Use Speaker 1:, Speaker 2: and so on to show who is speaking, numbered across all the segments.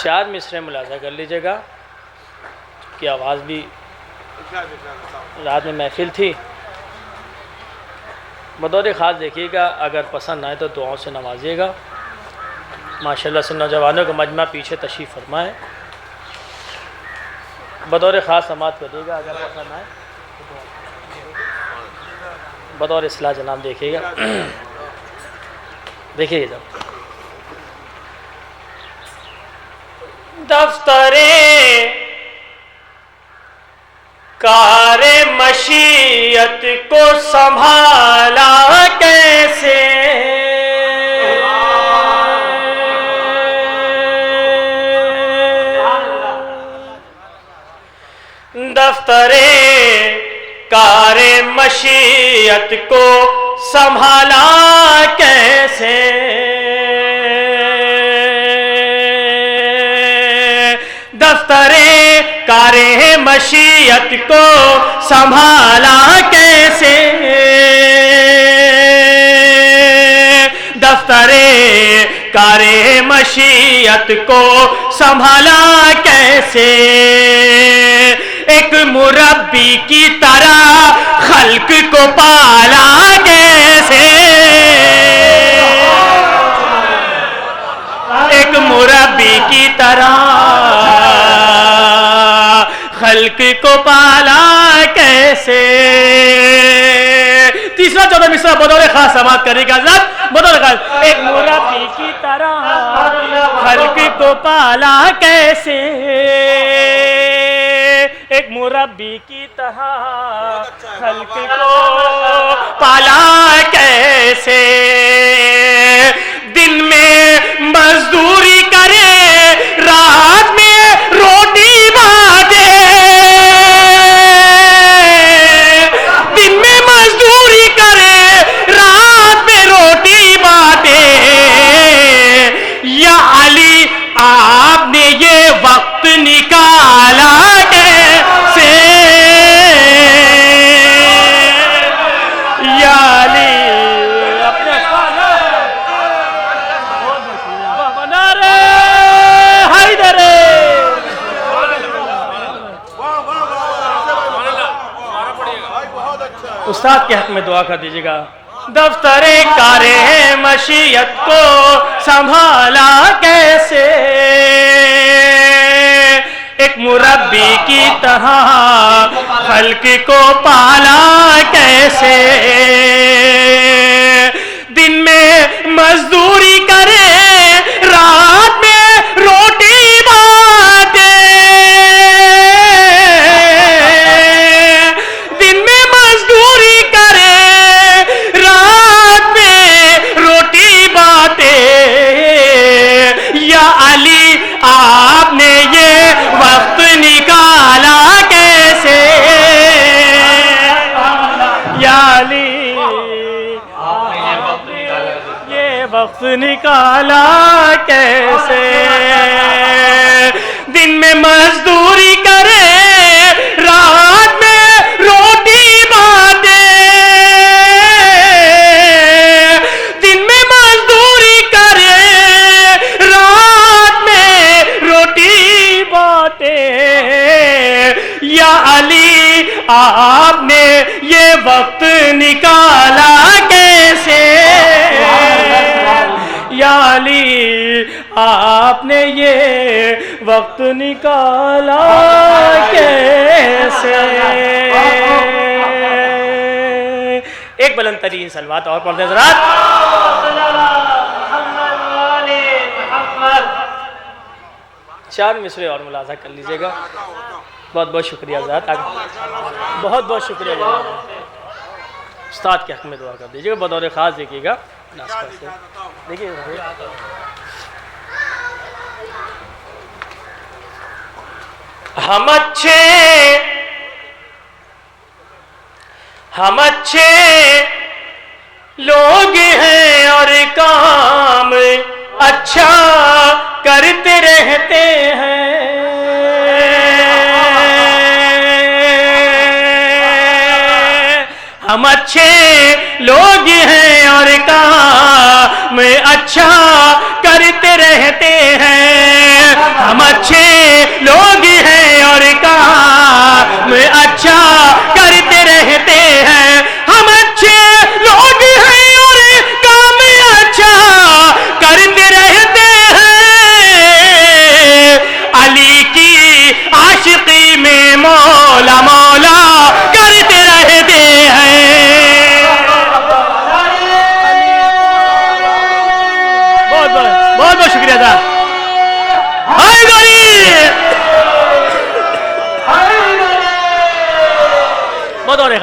Speaker 1: 4 مصرے ملاحظہ کر لیجیے گا کہ آواز بھی رات میں محفل تھی. بطور خاص دیکھیے گا، اگر پسند آئے تو دعاؤں سے نوازیے گا. ماشاءاللہ سے نوجوانوں کا مجمع پیچھے تشریف فرما ہے. بطور خاص سماعت کریے گا، اگر پسند آئے بطور اصلاح جناب دیکھیے گا. دیکھیے گا دفتر کار مشیت کو سنبھالا کیسے، دفتر کار مشیت کو سنبھالا کیسے، دفتر کار مشیت کو سنبھالا کیسے، دفتر کار مشیت کو سنبھالا کیسے، ایک مربی کی طرح خلق کو پالا کیسے، ایک مربی کی طرح خلق کو پالا کیسے. تیسرا 14 مصرع بطور خاص سماعت کرے گا حضرت، بطور خاص. ایک مربی کی طرح خلق کو پالا کیسے، ایک مربی کی طرح خلق کو پالا کیسے، دن میں مزدوری کرے رات میں روٹی باندھے، دن میں مزدوری کرے رات میں روٹی باندھے. یا علی آپ نے یہ وقت نکالا کیسے، یا علی اپنے بنا رہے حیدر. استاد کے حق میں دعا کر دیجیے گا. دفتر کار مشیت کو سنبھالا کیسے، ایک مربی کی طرح خلق کو پالا کیسے، دن میں مزدوری کرے رات میں روٹی باندھے، دن میں مزدوری کرے رات میں روٹی باندھے. یا علی آپ نے یہ وقت نکالا کیسے، یا علی یہ وقت نکالا کیسے، دن میں مزدوری کرے رات میں روٹی باندھے، دن میں مزدوری کرے رات میں روٹی باندھے. یا علی آپ نے یہ وقت نکالا کیسے، یا علی آپ نے یہ وقت نکالا کیسے. ایک بلند ترین صلوات اور پڑھتے حضرات. 4 مصرے اور ملاحظہ کر لیجیے گا. بہت بہت شکریہ حضرات، بہت بہت شکریہ جناب. استاد کے حق میں دعا کر دیجیے گا. بطور خاص دیکھیے گا دیکھیے ہم اچھے لوگ ہیں اور کام اچھا کرتے رہتے ہیں، ہم اچھے لوگ ہیں اور کام اچھا کرتے رہتے ہیں،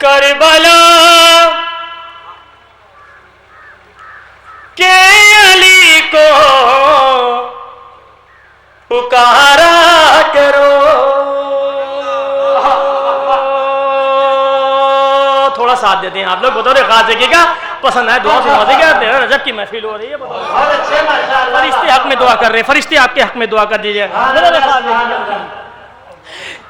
Speaker 1: کربلا کے علی کو پکارا کرو. تھوڑا ساتھ دیتے ہیں آپ لوگ بطور خاص دیکھیے گا, پسند آئے دعا سے نوازے گا. رجب کی محفل ہو رہی ہے, فرشتے حق میں دعا کر رہے ہیں, فرشتے آپ کے حق میں دعا کر دیجئے.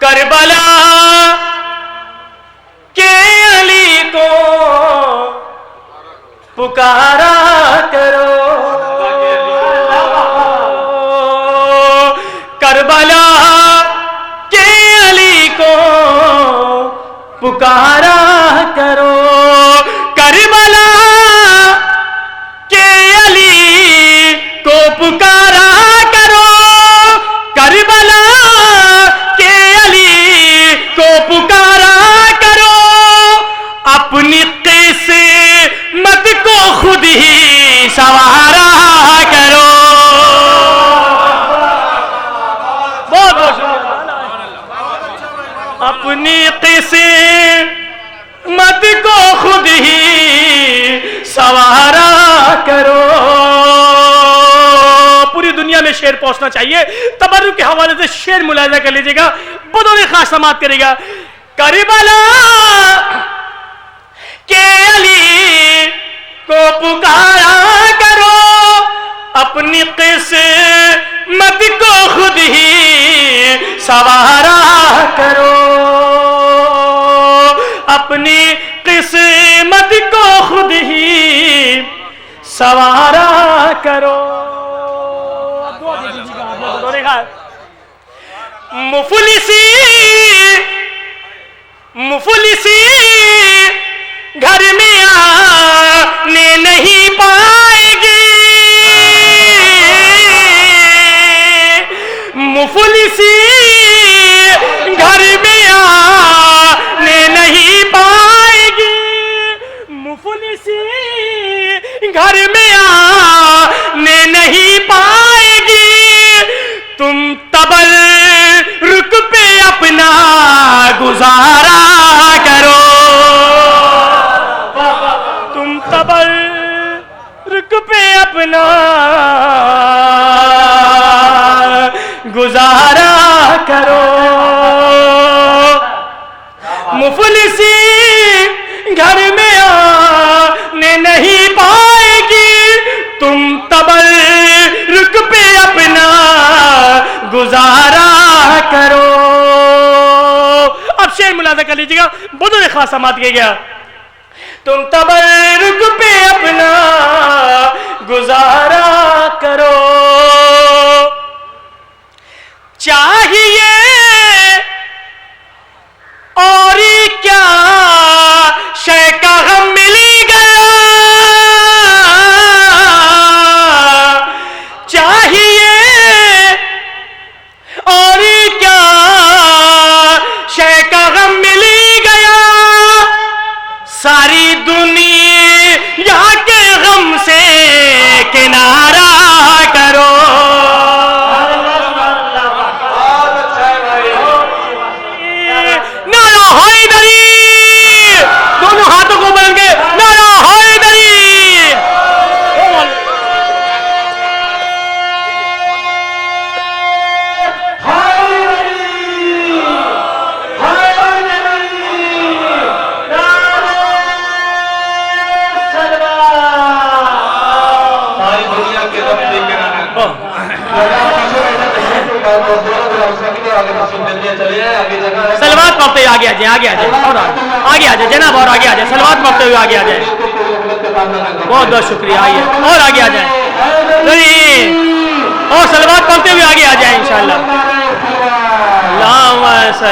Speaker 1: کربلا کے علی کو پکارا کرو, کربلا کے علی کو پکارا کرو, کربلا کے علی کو پکارا کرو, کربلا کے علی کو پکارا کرو, اپنی قسمت کو خود ہی سنوارا کرو. بہت بہت شکریہ. اپنی قسمت کو خود ہی سنوارا کرو. پوری دنیا میں شعر پہنچنا چاہیے. تبرک کے حوالے سے شعر ملاحظہ کر لیجئے گا, بطور خاص سماعت کرے گا. کربلا کے علی کو پکارا کرو, اپنی قسمت کو خود ہی سنوارا کرو, اپنی قسمت کو خود ہی سنوارا کرو. مفلسی مفلسی گھر میں آنے نہیں پائے گی, مفلسی گھر میں آنے نہیں پائے گی, مفلسی گھر میں آنے نہیں پائے گی. تم تبرک پہ اپنا گزارا کرو, تم تبرک پہ اپنا گزارا کرو. مفلسی گھر میں آنے نہیں پائے گی, تم تبرک پہ اپنا گزارا کرو. اب شعر ملاحظہ کر لیجیے گا, بطور خاص سماعت کیا گیا. تم تبرک پہ اپنا گزارا کرو, چاہیے اور کیا شے کا غم مل گیا, چاہیے اور کیا شے کا غم مل گیا, ساری دنیا کے غم سے کنارہ کرو. نعرہ حیدری, دونوں ہاتھوں کو بلند کے نعرہ حیدری. سلوات پڑھتے ہوئے آگے آ جائیں, آگے آ جائیں, اور آگے آ جائیں جناب, اور آگے آ جائیں, سلوات پڑھتے ہوئے آگے آ جائیں. بہت بہت شکریہ. آئیے اور آگے آ جائیں, اور سلوات پڑھتے ہوئے آگے آ جائیں انشاءاللہ.